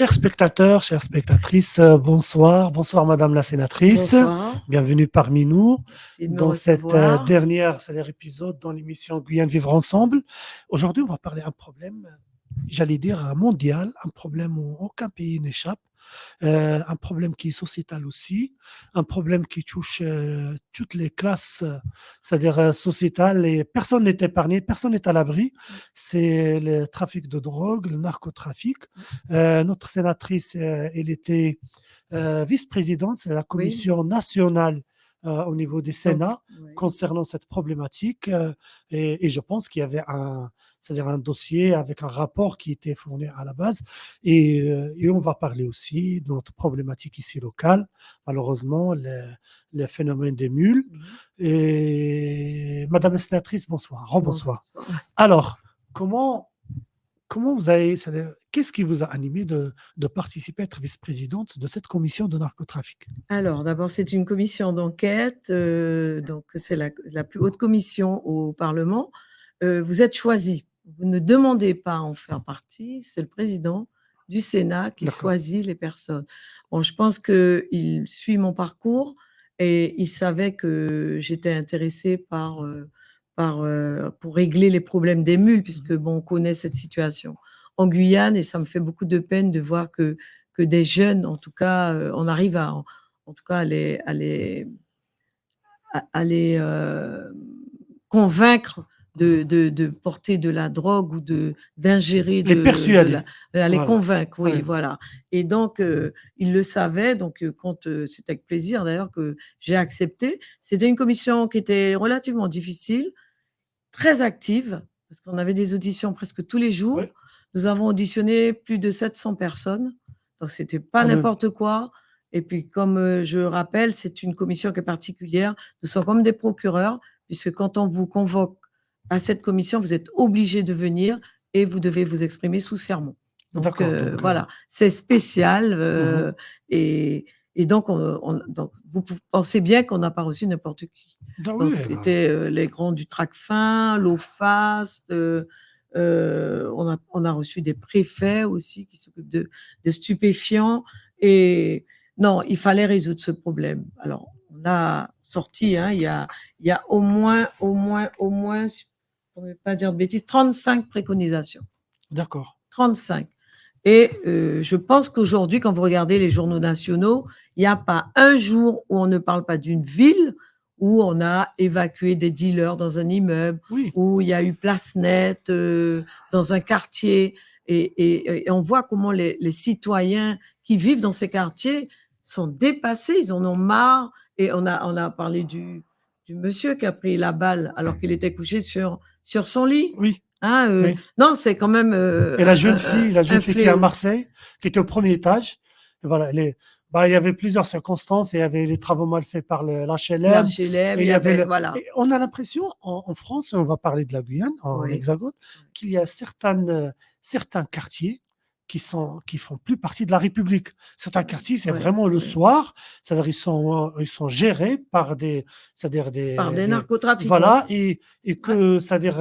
Chers spectateurs, chères spectatrices, bonsoir. Bonsoir, Madame la sénatrice. Bonsoir. Bienvenue parmi nous Merci de me dans cette recevoir. dernière épisode dans l'émission Guyane Vivre Ensemble. Aujourd'hui, on va parler d'un problème, j'allais dire mondial, un problème où aucun pays n'échappe, un problème qui est sociétal aussi, un problème qui touche toutes les classes, c'est-à-dire sociétales, et personne n'est épargné, personne n'est à l'abri. C'est le trafic de drogue, le narcotrafic. Notre sénatrice, elle était vice-présidente de la Oui, commission nationale au niveau des donc, Sénats oui. concernant cette problématique. Et je pense qu'il y avait c'est-à-dire un dossier avec un rapport qui était fourni à la base. Et on va parler aussi de notre problématique ici locale, malheureusement, le phénomène des mules. Mhm. Et Madame la sénatrice, bonsoir. Rebonsoir. Bonsoir. Alors, comment vous avez, qu'est-ce qui vous a animé de participer à être vice-présidente de cette commission de narcotrafic? Alors, d'abord, c'est une commission d'enquête, donc c'est la plus haute commission au Parlement. Vous êtes choisi. Vous ne demandez pas à en faire partie. C'est le président du Sénat qui D'accord. choisit les personnes. Bon, je pense qu'il suit mon parcours et il savait que j'étais intéressée pour régler les problèmes des mules, puisque bon, on connaît cette situation en Guyane et ça me fait beaucoup de peine de voir que des jeunes, en tout cas, on arrive en tout cas à les convaincre de porter de la drogue ou d'ingérer Les persuader. à les Voilà. convaincre, oui, Ouais. voilà. Et donc, il le savait, donc quand c'est avec plaisir d'ailleurs que j'ai accepté. C'était une commission qui était relativement difficile, très active, parce qu'on avait des auditions presque tous les jours. Ouais, Nous avons auditionné plus de 700 personnes, donc c'était pas quand même. n'importe quoi. Et puis, comme je rappelle, c'est une commission qui est particulière. Nous sommes comme des procureurs, puisque quand on vous convoque à cette commission, vous êtes obligé de venir et vous devez vous exprimer sous serment. Donc, D'accord. Donc, voilà, c'est spécial. mhm. Et donc, donc, vous pensez bien qu'on n'a pas reçu n'importe qui. Ah oui, Donc, c'était les grands du Tracfin, l'OFAST. On a reçu des préfets aussi qui s'occupent de stupéfiants. Et non, il fallait résoudre ce problème. Alors, on a sorti, hein, il y a au moins, pour ne pas dire de bêtises, 35 préconisations. d'accord. 35. Et je pense qu'aujourd'hui, quand vous regardez les journaux nationaux, il n'y a pas un jour où on ne parle pas d'une ville où on a évacué des dealers dans un immeuble, Oui, où il y a eu place nette dans un quartier. Et on voit comment les citoyens qui vivent dans ces quartiers sont dépassés, ils en ont marre. Et on a parlé du monsieur qui a pris la balle alors qu'il était couché sur son lit. oui, Hein, oui. non, c'est quand même Et la jeune fille qui est à fléau. Marseille, qui était au premier étage. Et voilà, il y avait plusieurs circonstances. Il y avait les travaux mal faits par l'HLM. L'HLM, Et il il y y avait avait, voilà. et on a l'impression, en France, et on va parler de la Guyane, en Oui. Hexagone, qu'il y a certains quartiers qui font plus partie de la République. Certains quartiers, c'est Ouais, vraiment le ouais. soir, c'est-à-dire ils sont gérés par Par des narcotrafiquants. voilà, et que, c'est-à-dire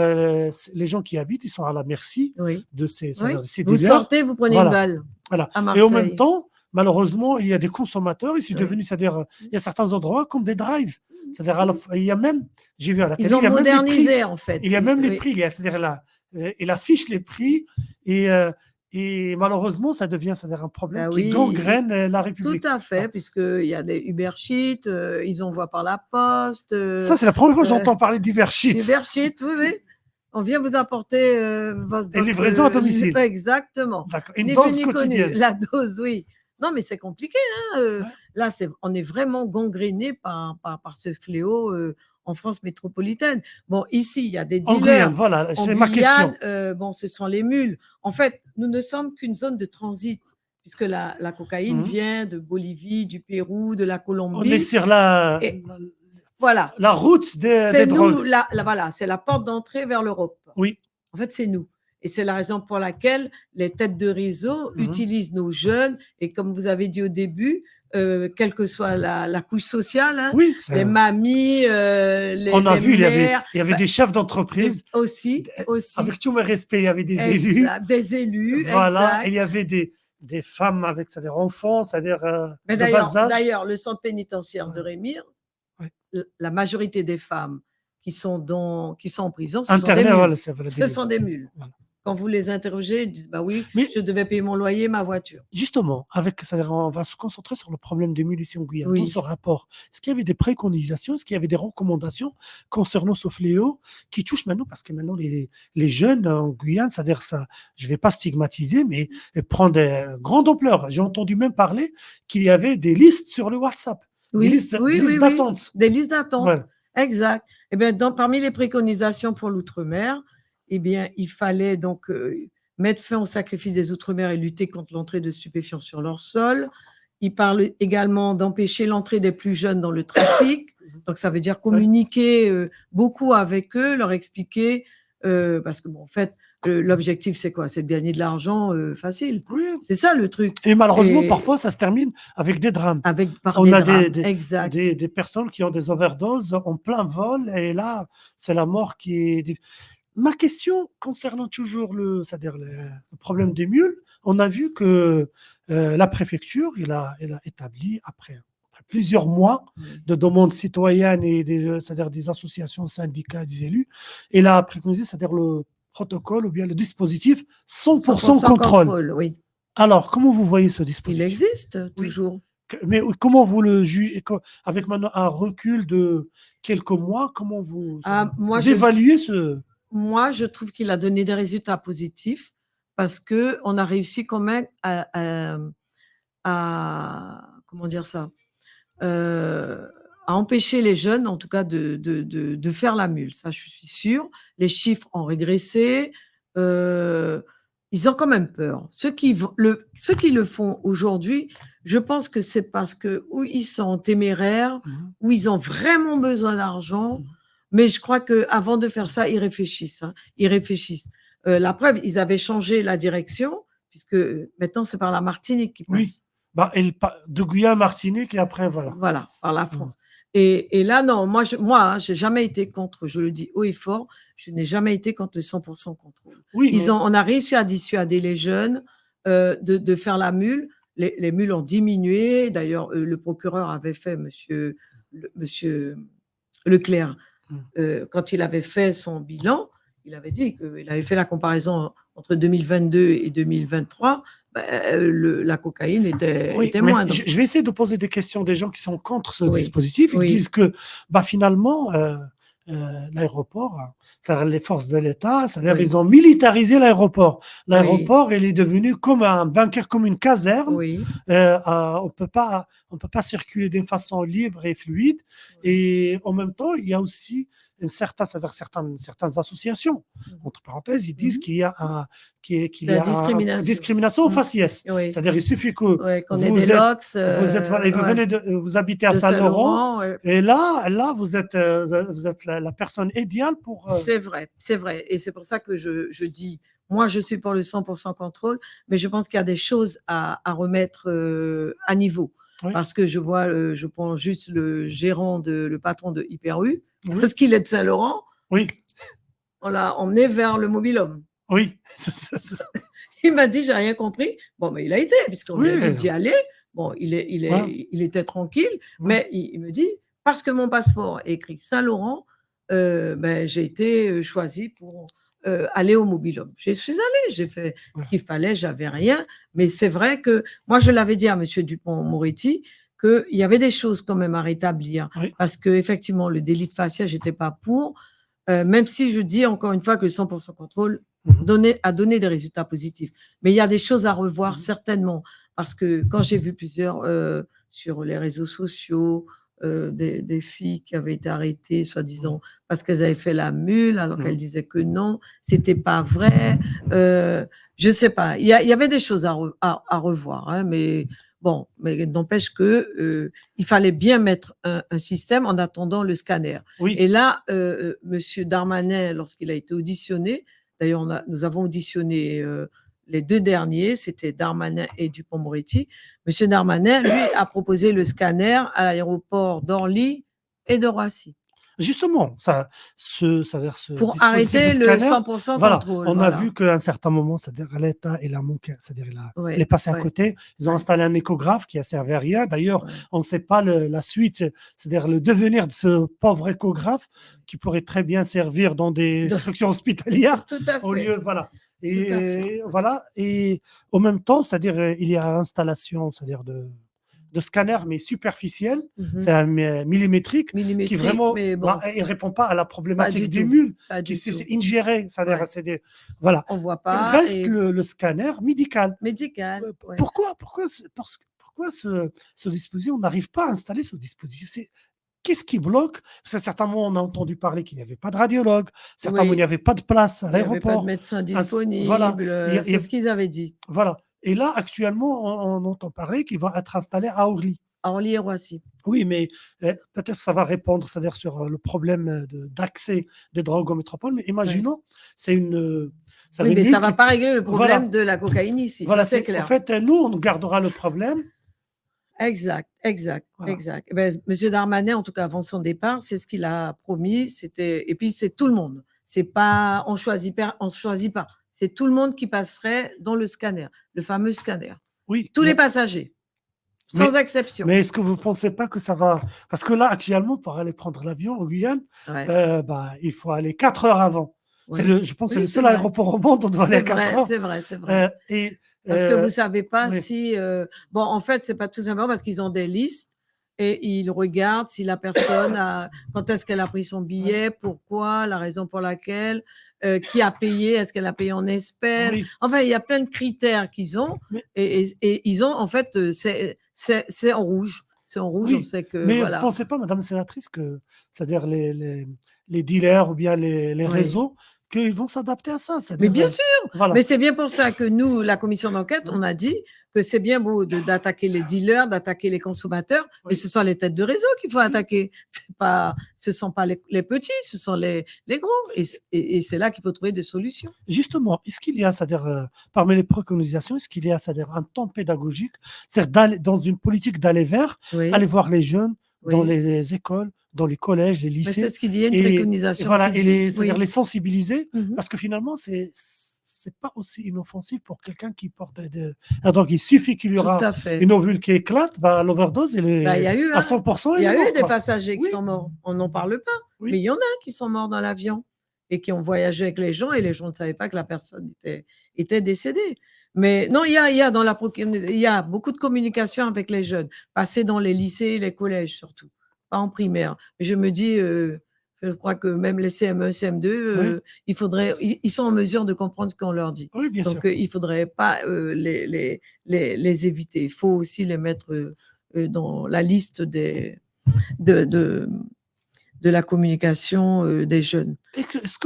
les gens qui habitent, ils sont à la merci Oui. de ces Oui. ces Vous dealers. sortez, vous prenez Voilà. une balle Voilà. à Et en même Marseille. temps, malheureusement, il y a des consommateurs, et c'est Oui. devenu, c'est-à-dire, il y a certains endroits comme des drives. C'est-à-dire, il y a même, j'ai vu à la télé, Ils ont il y a même les prix. modernisé, en fait. Il y a même les Oui. prix, c'est-à-dire là, il affiche les prix, et malheureusement, ça devient, c'est-à-dire un problème Ah qui oui, gangrène la tout République. à fait, Voilà. puisqu'il y a des Uber Sheets, ils envoient par la poste. Ça, c'est la première fois que j'entends parler d'Uber Sheets. Uber Sheets, oui, oui. On vient vous apporter votre Et livraison à domicile. Exactement. D'accord. Une Ni dose vu ni connu. quotidienne. La dose, oui. Non, mais c'est compliqué. Hein, Ouais. là, on est vraiment gangréné par ce fléau en France métropolitaine. Bon, ici, il y a des En dealers. Guyane, voilà, En c'est ma question. Guyane, bon, ce sont les mules. En fait, nous ne sommes qu'une zone de transit, puisque la cocaïne vient de Bolivie, du Pérou, de la Colombie. On est sur voilà. la route des C'est nous, drogues. voilà, c'est la porte d'entrée vers l'Europe. Oui. En fait, c'est nous. Et c'est la raison pour laquelle les têtes de réseau utilisent nos jeunes. Et comme vous avez dit au début, quelle que soit la couche sociale, hein, Oui, les mamies, on a vu, mères, il y avait des chefs d'entreprise. Aussi. Avec tout mon respect, il y avait des élus. Des élus, Voilà, exact. et il y avait des femmes avec, c'est-à-dire enfants, c'est-à-dire Mais de bas âge. d'ailleurs, le centre pénitentiaire de Ouais. Rémire, Ouais. la majorité des femmes qui sont en prison, ce sont des Internet, mules. voilà, c'est voilà, des Ce mules. sont des mules. Voilà. Quand vous les interrogez, ils disent: «Bah oui, Mais je devais payer mon loyer, ma voiture». justement, c'est-à-dire on va se concentrer sur le problème des mules ici en Guyane. Dans Oui. ce rapport, est-ce qu'il y avait des préconisations, est-ce qu'il y avait des recommandations concernant ce fléau qui touche maintenant, parce que maintenant les jeunes en Guyane, c'est-à-dire ça, je ne vais pas stigmatiser, mais prend des grande ampleur. J'ai entendu même parler qu'il y avait des listes sur le WhatsApp, des Oui, listes, oui, des listes oui, oui, d'attente. des listes d'attente, Voilà. exact. Eh bien, parmi les préconisations pour l'outre-mer, eh bien, il fallait donc mettre fin au sacrifice des outre-mer et lutter contre l'entrée de stupéfiants sur leur sol. Il parle également d'empêcher l'entrée des plus jeunes dans le trafic. Donc, ça veut dire communiquer beaucoup avec eux, leur expliquer, parce que, bon, en fait, l'objectif, c'est quoi? C'est de gagner de l'argent facile. Oui. C'est ça le truc. Et malheureusement, Et parfois, ça se termine avec des drames. par On des a drames, exact. des personnes qui ont des overdoses en plein vol, et là, c'est la mort qui est. Ma question concernant toujours c'est-à-dire le problème des mules, on a vu que la préfecture, il a établi, après plusieurs mois de demandes citoyennes et c'est-à-dire des associations, syndicats, des élus, il a préconisé, c'est-à-dire le protocole ou bien le dispositif 100% contrôle. Oui. Alors, comment vous voyez ce Il dispositif? existe Oui. toujours. Mais comment vous le jugez, avec maintenant un recul de quelques mois, comment vous évaluez ce... Moi, je trouve qu'il a donné des résultats positifs parce qu'on a réussi quand même comment dire ça? À empêcher les jeunes, en tout cas, de faire la mule. Ça, je suis sûre. Les chiffres ont régressé. Ils ont quand même peur. Ceux qui le font aujourd'hui, je pense que c'est parce que ou ils sont téméraires, ou ils ont vraiment besoin d'argent. Mais je crois qu'avant de faire ça, ils réfléchissent. Ils réfléchissent. La preuve, ils avaient changé la direction, puisque maintenant, c'est par la Martinique qu'ils passent. Oui. Bah, de Guyane, Martinique, et après, voilà. Voilà, par la France. Et là, non, moi, j'ai jamais été contre, je le dis haut et fort, je n'ai jamais été contre le 100% contrôle. Oui, on a réussi à dissuader les jeunes de faire la mule. Les mules ont diminué. D'ailleurs, le procureur avait fait, monsieur Leclerc, quand il avait fait son bilan, il avait dit qu'il avait fait la comparaison entre 2022 et 2023. La cocaïne était moindre. Je vais essayer de poser des questions des gens qui sont contre ce Oui, dispositif. Ils oui. disent que finalement, l'aéroport, c'est-à-dire les forces de l'État, c'est-à-dire Oui. ils ont militarisé l'aéroport. Oui. L'aéroport, il est devenu comme un bunker, comme une caserne. Oui. On peut pas circuler d'une façon libre et fluide. Et en même temps, il y a aussi certaines associations, entre parenthèses, ils disent qu'il y a une discrimination au faciès. Oui. C'est-à-dire, il suffit que vous vous habitez à Saint-Laurent, et là, vous êtes la personne idéale pour... C'est vrai. Et c'est pour ça que je dis, moi, je suis pour le 100% contrôle, mais je pense qu'il y a des choses à remettre à niveau. Oui. Parce que je prends juste le patron de Hyper-U, parce qu'il est de Saint-Laurent. Oui. On l'a emmené vers le mobil-homme. Oui. Il m'a dit, j'ai rien compris. Bon, mais il a été, puisqu'on lui a dit d'y aller. Bon, il était tranquille, mais il me dit, parce que mon passeport est écrit Saint-Laurent, j'ai été choisi pour aller au mobil-homme. Je suis allée, j'ai fait ce qu'il fallait, j'avais rien. Mais c'est vrai que moi, je l'avais dit à M. Dupond-Moretti qu'il y avait des choses quand même à rétablir. Oui. Parce qu'effectivement, le délit de faciès, je n'étais pas pour. Même si je dis encore une fois que le 100% contrôle a donné des résultats positifs. Mais il y a des choses à revoir certainement. Parce que quand j'ai vu plusieurs sur les réseaux sociaux, des filles qui avaient été arrêtées, soi-disant, parce qu'elles avaient fait la mule, alors qu'elles disaient que non, c'était pas vrai. Je sais pas. Il y avait des choses à revoir, hein, mais bon, mais n'empêche que il fallait bien mettre un système en attendant le scanner. Oui. Et là, Monsieur Darmanin, lorsqu'il a été auditionné, d'ailleurs, nous avons auditionné les deux derniers, c'était Darmanin et Dupond-Moretti. Monsieur Darmanin, lui, a proposé le scanner à l'aéroport d'Orly et de Roissy. Justement, c'est-à-dire ce Pour dispositif de arrêter le scanner, 100% voilà, contrôle, on a voilà. vu qu'à un certain moment, c'est-à-dire l'État, il a manqué, c'est-à-dire il est Ouais, passé à ouais, côté. Ils ont ouais, installé un échographe qui a servi à rien. D'ailleurs, ouais, on ne sait pas la suite, c'est-à-dire le devenir de ce pauvre échographe qui pourrait très bien servir dans des de structures hospitalières tout à au fait, lieu, voilà. tout à fait. Et voilà. Et en même temps, c'est-à-dire il y a installation, c'est-à-dire de scanner, mais superficiel, c'est Mmh. un millimétrique qui Millimétrique, vraiment, mais bah, bon, il répond pas à la pas problématique du des tout, mules, pas qui du c'est tout. ingéré, c'est-à-dire Ouais, c'est des, voilà. on voit Il pas reste et le scanner médical. médical, ouais. Pourquoi ce dispositif, on n'arrive pas à installer ce dispositif? Qu'est-ce qui bloque? Parce qu'à certains moments, on a entendu parler qu'il n'y avait pas de radiologue, certains moments, il n'y Oui, avait pas de place à il y avait pas de l'aéroport. médecin Voilà. disponible, Il y c'est a- ce qu'ils avaient dit. voilà. Et là, actuellement, on entend parler qu'il va être installé à Orly. À Orly et Roissy. Oui, mais peut-être ça va répondre, c'est-à-dire sur le problème d'accès des drogues en métropole. Mais Ouais. imaginons, c'est c'est Oui, une mais ça mule va qui, pas régler le voilà, problème de la cocaïne ici, ça voilà, c'est en clair. fait, nous, on gardera le problème. Exact, exact, Voilà. exact. Eh ben, monsieur Darmanin, en tout cas avant son départ, c'est ce qu'il a promis, c'était et puis c'est tout le monde. C'est pas on choisit pas. C'est tout le monde qui passerait dans le scanner, le fameux scanner. Oui, Tous les passagers, sans mais, exception. mais est-ce que vous ne pensez pas que ça va. Parce que là, actuellement, pour aller prendre l'avion en Guyane, Ouais, bah, il faut aller 4 heures avant. oui. Je pense que c'est Oui, le c'est seul vrai. aéroport au monde où on doit aller C'est à 4 vrai, heures. c'est vrai, c'est vrai. Et, Parce que vous savez pas oui, si, bon, en fait, c'est pas tout simplement parce qu'ils ont des listes et ils regardent si la personne a quand est-ce qu'elle a pris son oui, billet, pourquoi, la raison pour laquelle, qui a payé, est-ce qu'elle a payé en espèces? oui. Enfin, il y a plein de critères qu'ils ont Mais, et ils ont en fait, c'est en rouge. C'est en rouge, on oui, sait que mais vous ne voilà. pensez pas, Madame la sénatrice, que, c'est-à-dire les dealers ou bien les Oui. réseaux, qu'ils vont s'adapter à ça, Mais c'est-à-dire, bien sûr, voilà. mais c'est bien pour ça que nous, la commission d'enquête, Oui, on a dit que c'est bien beau d'attaquer les dealers, d'attaquer les consommateurs, mais oui, ce sont les têtes de réseau qu'il faut oui. attaquer. Ce sont pas les petits, ce sont les gros. Et c'est là qu'il faut trouver des solutions. Justement, est-ce qu'il y a, c'est-à-dire, parmi les préconisations, est-ce qu'il y a, c'est-à-dire, un temps pédagogique, c'est-à-dire dans une politique d'aller vers, aller Oui, voir les jeunes dans oui. les écoles, dans les collèges, les Mais c'est lycées, ce qu'il dit, il y a une et préconisation qui voilà, dit, c'est-à-dire oui. les sensibiliser, Mhm. parce que finalement, c'est pas aussi inoffensif pour quelqu'un qui porte donc, il suffit qu'il y Tout aura à fait. une ovule qui éclate, bah, l'overdose, elle Bah, il y est a eu, à hein, 100%, il y elle est a eu morte, des quoi. passagers qui Oui, sont morts. On n'en parle pas, mais oui, il y en a qui sont morts dans l'avion et qui ont voyagé avec les gens et les gens ne savaient pas que la personne était décédée. Mais non, il y a dans il y a beaucoup de communication avec les jeunes, passer dans les lycées, les collèges surtout, pas en primaire. Je me dis, je crois que même les CM1, CM2, oui, ils sont en mesure de comprendre ce qu'on leur dit. oui, bien sûr. Donc, il faudrait pas les éviter. Il faut aussi les mettre dans la liste de, de, de la communication des jeunes. Qu'est-ce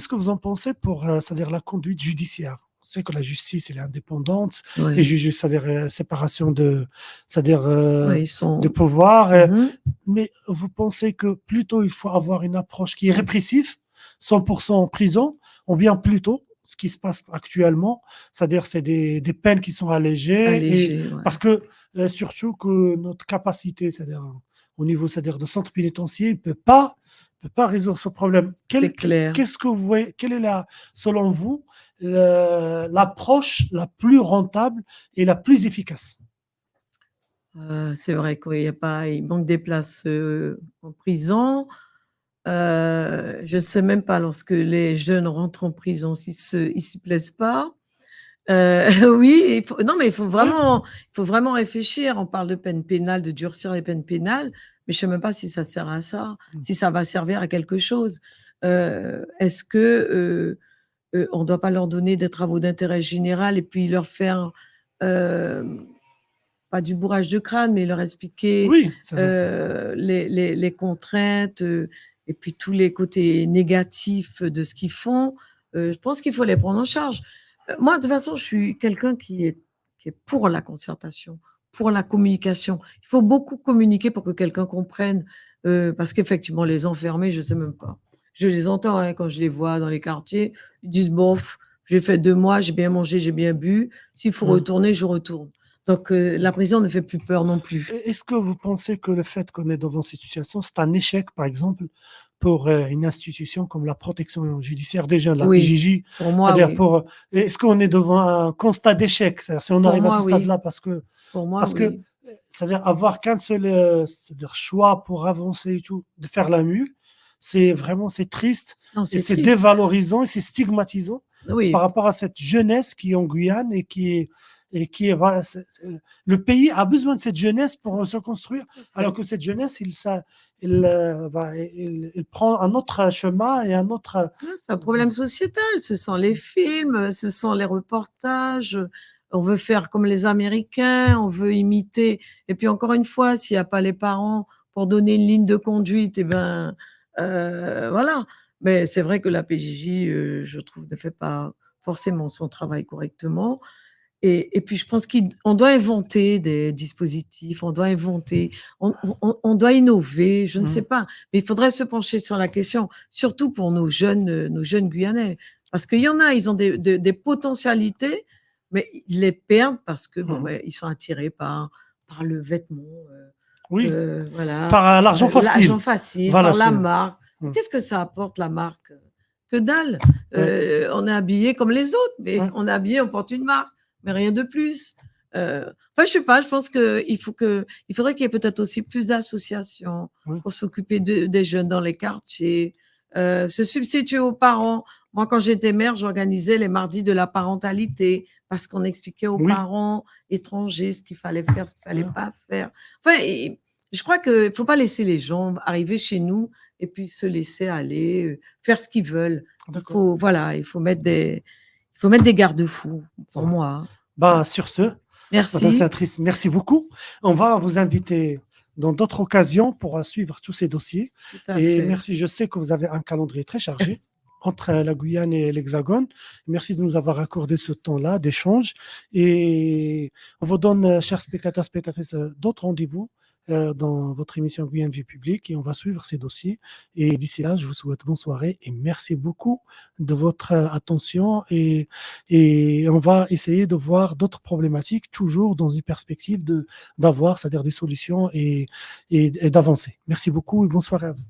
que vous en pensez pour, c'est-à-dire la conduite judiciaire? On sait que la justice, elle est indépendante, les Oui, juges, c'est-à-dire séparation c'est-à-dire ouais, ils de sont. pouvoir. Mhm. Mais vous pensez que plutôt il faut avoir une approche qui est répressive, 100% en prison, ou bien plutôt ce qui se passe actuellement, c'est-à-dire c'est des peines qui sont allégées, et Allégé, ouais. parce que surtout que notre capacité, c'est-à-dire au niveau, c'est-à-dire de centre pénitentiaire, ne peut pas résoudre ce problème. C'est clair. Qu'est-ce que vous voyez, quelle est selon vous, l'approche la plus rentable et la plus efficace? C'est vrai qu'il y a pas, il manque des places en prison. Je ne sais même pas lorsque les jeunes rentrent en prison ils s'y plaisent pas. Oui, non, mais Oui, il faut vraiment réfléchir. On parle de peine pénale, de durcir les peines pénales, mais je sais même pas si ça sert à ça, si ça va servir à quelque chose. Est-ce que, on ne doit pas leur donner des travaux d'intérêt général et puis leur faire, hem, pas du bourrage de crâne, mais leur expliquer, oui, c'est vrai. les contraintes, et puis tous les côtés négatifs de ce qu'ils font? Je pense qu'il faut les prendre en charge. Moi, de toute façon, je suis quelqu'un qui est pour la concertation, pour la communication. Il faut beaucoup communiquer pour que quelqu'un comprenne, parce qu'effectivement, les enfermés, je ne sais même pas. Je les entends, hein, quand je les vois dans les quartiers, ils disent: «Bof, j'ai fait 2 mois, j'ai bien mangé, j'ai bien bu. S'il faut Mmh. retourner, je retourne». Donc, la prison ne fait plus peur non plus. Est-ce que vous pensez que le fait qu'on est dans cette situation, c'est un échec, par exemple, pour une institution comme la protection judiciaire des jeunes, la Oui, PJJ? pour moi, C'est-à-dire, oui. est-ce qu'on est devant un constat d'échec? C'est-à-dire, si on Pour arrive à ce moi, oui. stade-là, Pour moi, parce que, oui. c'est-à-dire, avoir qu'un seul c'est-à-dire, choix pour avancer et tout, de faire la mue, c'est triste Non, et c'est c'est triste. dévalorisant et c'est stigmatisant par Oui, rapport à cette jeunesse qui est en Guyane voilà, le pays a besoin de cette jeunesse pour se construire, tout à alors fait. que cette jeunesse, il prend un autre chemin et un autre. Ouais, c'est un problème sociétal. Ce sont les films, ce sont les reportages. On veut faire comme les Américains, on veut imiter. Et puis encore une fois, s'il y a pas les parents pour donner une ligne de conduite, et ben, voilà. Mais c'est vrai que la PJJ, je trouve, ne fait pas forcément son travail correctement. Et puis je pense qu'on doit inventer des dispositifs, on doit inventer, on doit innover, je ne sais Mhm. pas. Mais il faudrait se pencher sur la question, surtout pour nos jeunes Guyanais. Parce qu'il y en a, ils ont des potentialités, mais ils les perdent parce que bon, Mhm. ben, ils sont attirés par le vêtement, Oui, voilà, par l'argent l'argent facile. facile, Voilà, par la c'est. marque. Mais Mhm. qu'est-ce que ça apporte la marque? Que dalle! Ouais, On est habillé comme les autres, mais ouais. on est habillé, on porte une marque, mais rien de plus. Enfin, je sais pas, je pense il faudrait qu'il y ait peut-être aussi plus d'associations Oui, pour s'occuper des jeunes dans les quartiers, se substituer aux parents. Moi, quand j'étais mère, j'organisais les mardis de la parentalité parce qu'on expliquait aux oui, parents étrangers ce qu'il fallait faire, ce qu'il fallait ouais. pas faire. Enfin, je crois qu'il faut pas laisser les gens arriver chez nous et puis se laisser aller, faire ce qu'ils veulent. D'accord. Voilà, il faut mettre des garde-fous Ça pour va. moi, hein. Bah, sur ce, Madame Merci, Sénatrice, merci beaucoup. On va vous inviter dans d'autres occasions pour suivre tous ces dossiers. tout à Et fait. merci, je sais que vous avez un calendrier très chargé entre la Guyane et l'Hexagone. Merci de nous avoir accordé ce temps-là d'échange. Et on vous donne, chers spectateurs, spectatrices, d'autres rendez-vous dans votre émission Guyane Vie Publique et on va suivre ces dossiers. Et d'ici là, je vous souhaite bonne soirée et merci beaucoup de votre attention et on va essayer de voir d'autres problématiques, toujours dans une perspective d'avoir, c'est-à-dire des solutions et d'avancer. Merci beaucoup et bonne soirée à vous.